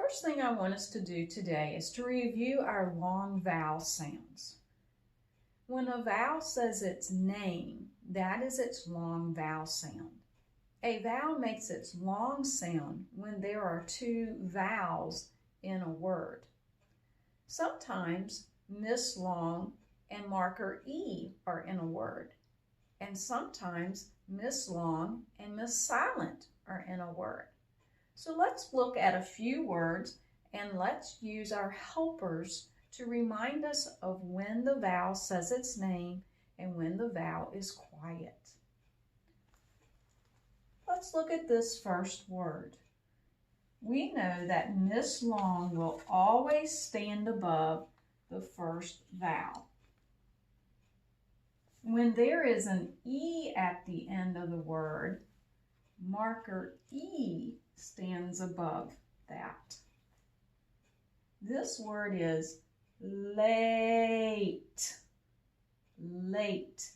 First thing I want us to do today is to review our long vowel sounds. When a vowel says its name, that is its long vowel sound. A vowel makes its long sound when there are two vowels in a word. Sometimes Miss Long and marker E are in a word, and sometimes Miss Long and Miss Silent are in a word. So let's look at a few words and let's use our helpers to remind us of when the vowel says its name and when the vowel is quiet. Let's look at this first word. We know that Miss Long will always stand above the first vowel. When there is an E at the end of the word, marker E stands above that. This word is late. Late.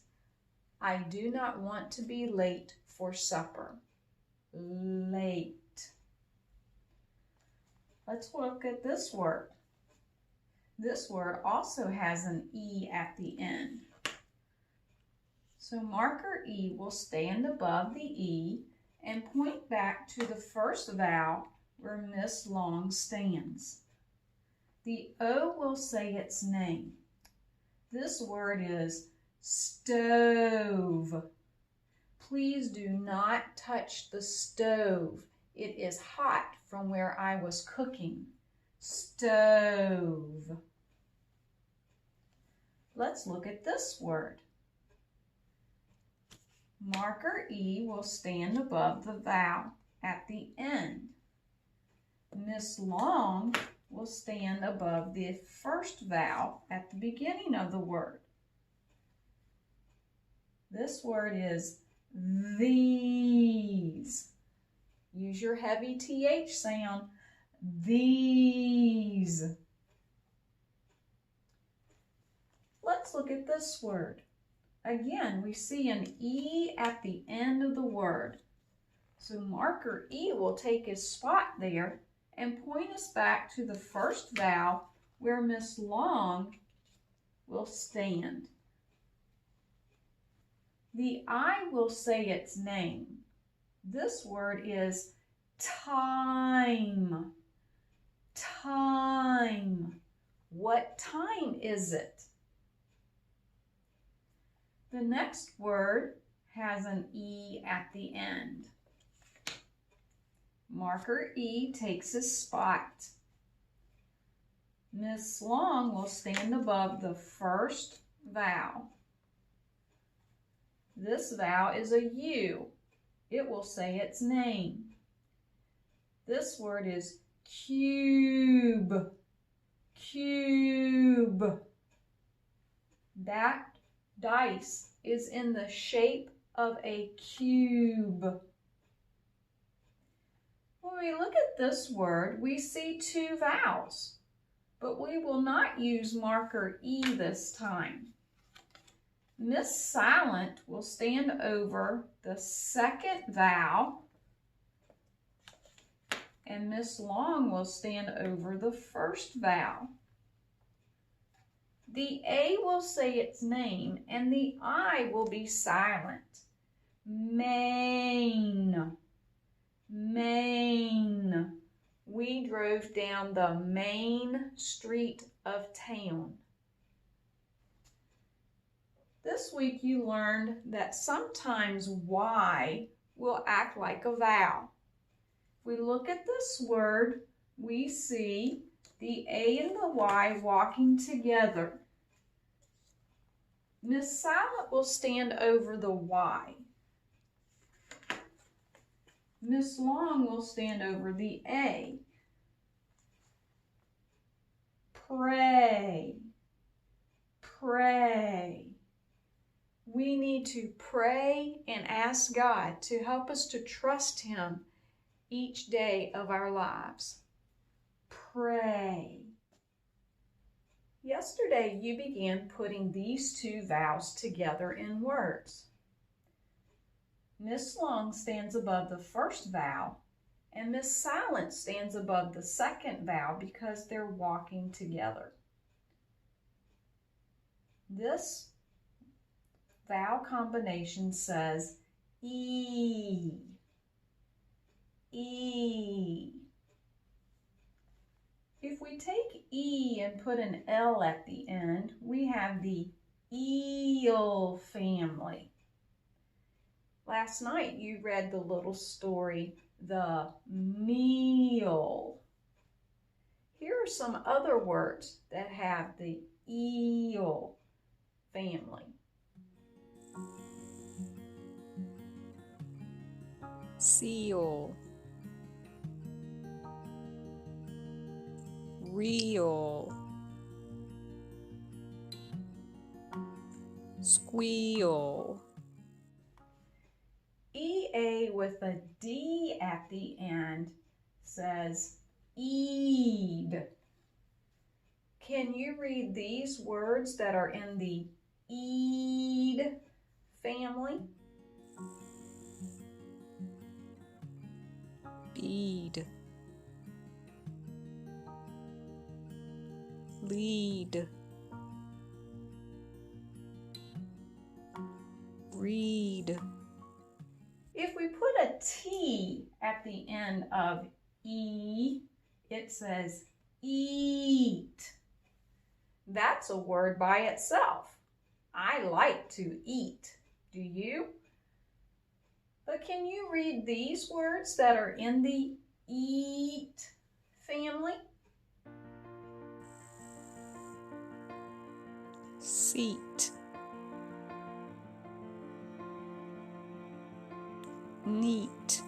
I do not want to be late for supper. Late. Let's look at this word. This word also has an E at the end. So marker E will stand above the E and point back to the first vowel where Miss Long stands. The O will say its name. This word is stove. Please do not touch the stove. It is hot from where I was cooking. Stove. Let's look at this word. Marker E will stand above the vowel at the end. Miss Long will stand above the first vowel at the beginning of the word. This word is these. Use your heavy TH sound. These. Let's look at this word. Again, we see an E at the end of the word. So marker E will take his spot there and point us back to the first vowel where Miss Long will stand. The I will say its name. This word is time. Time. What time is it? The next word has an E at the end. Marker E takes his spot. Miss Long will stand above the first vowel. This vowel is a U. It will say its name. This word is cube. Cube. That dice is in the shape of a cube. When we look at this word, we see two vowels, but we will not use marker E this time. Miss Silent will stand over the second vowel, and Miss Long will stand over the first vowel. The A will say its name, and the I will be silent. Main. Main. We drove down the main street of town. This week you learned that sometimes Y will act like a vowel. If we look at this word, we see the A and the Y walking together. Miss Silent will stand over the Y. Miss Long will stand over the A. Pray. Pray. We need to pray and ask God to help us to trust Him each day of our lives. Pray. Yesterday, you began putting these two vowels together in words. Miss Long stands above the first vowel, And Miss Silent stands above the second vowel because they're walking together. This vowel combination says E, E. If we take E and put an L at the end, we have the eel family. Last night you read the little story, The Meal. Here are some other words that have the eel family. Seal, reel, squeal. EA with a D at the end says eed. Can you read these words that are in the eed family? Bead, lead, read. If we put a T at the end of E, it says eat. That's a word by itself. I like to eat. Do you? But can you read these words that are in the eat family? Seat, neat,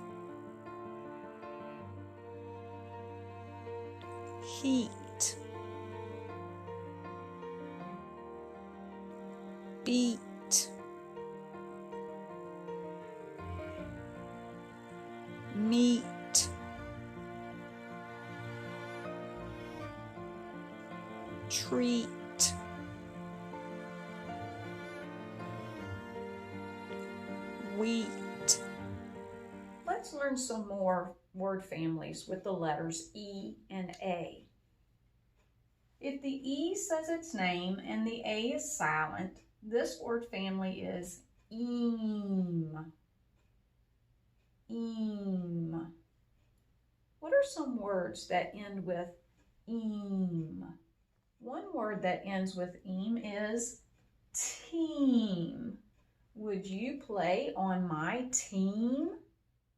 heat, beat, meat, treat, wheat. Let's learn some more word families with the letters E and A. If the E says its name and the A is silent, this word family is eem. Eem. What are some words that end with eem? One word that ends with eem is team. Would you play on my team?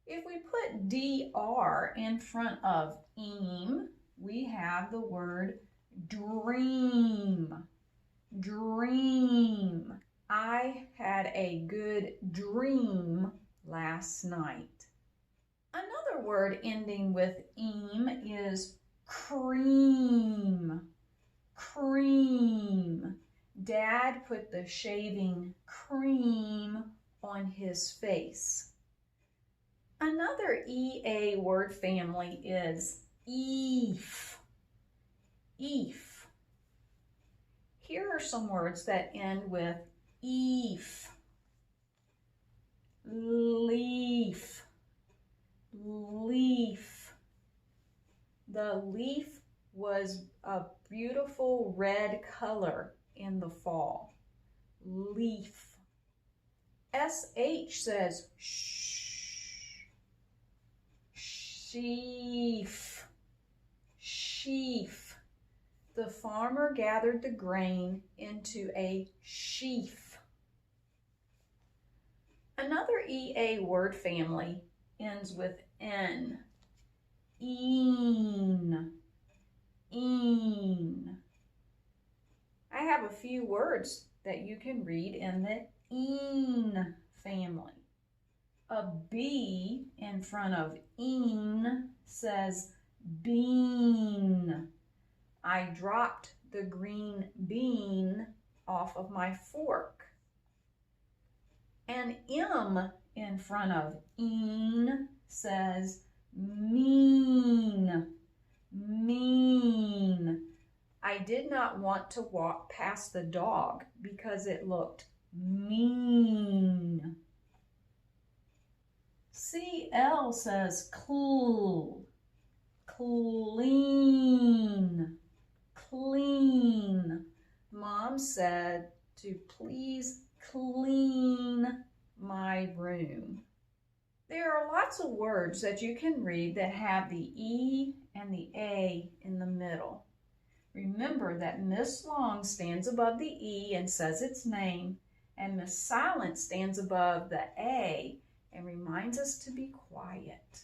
If we put DR in front of eem, we have the word dream. Dream. I had a good dream last night. Another word ending with eem is cream. Cream. Dad put the shaving cream on his face. Another EA word family is eef. Eef. Here are some words that end with eef. Leaf. Leaf. The leaf was a beautiful red color in the fall. Leaf. SH says shh. Sheaf. Sheaf. The farmer gathered the grain into a sheaf. Another EA word family ends with N. Een. Een. I have a few words that you can read in the een family. A B in front of een says bean. I dropped the green bean off of my fork. An M in front of een says mean. Mean. I did not want to walk past the dog because it looked mean. CL says clean, clean. Mom said to please clean my room. There are lots of words that you can read that have the E and the A in the middle. Remember that Miss Long stands above the E and says its name, and Miss Silent stands above the A and reminds us to be quiet.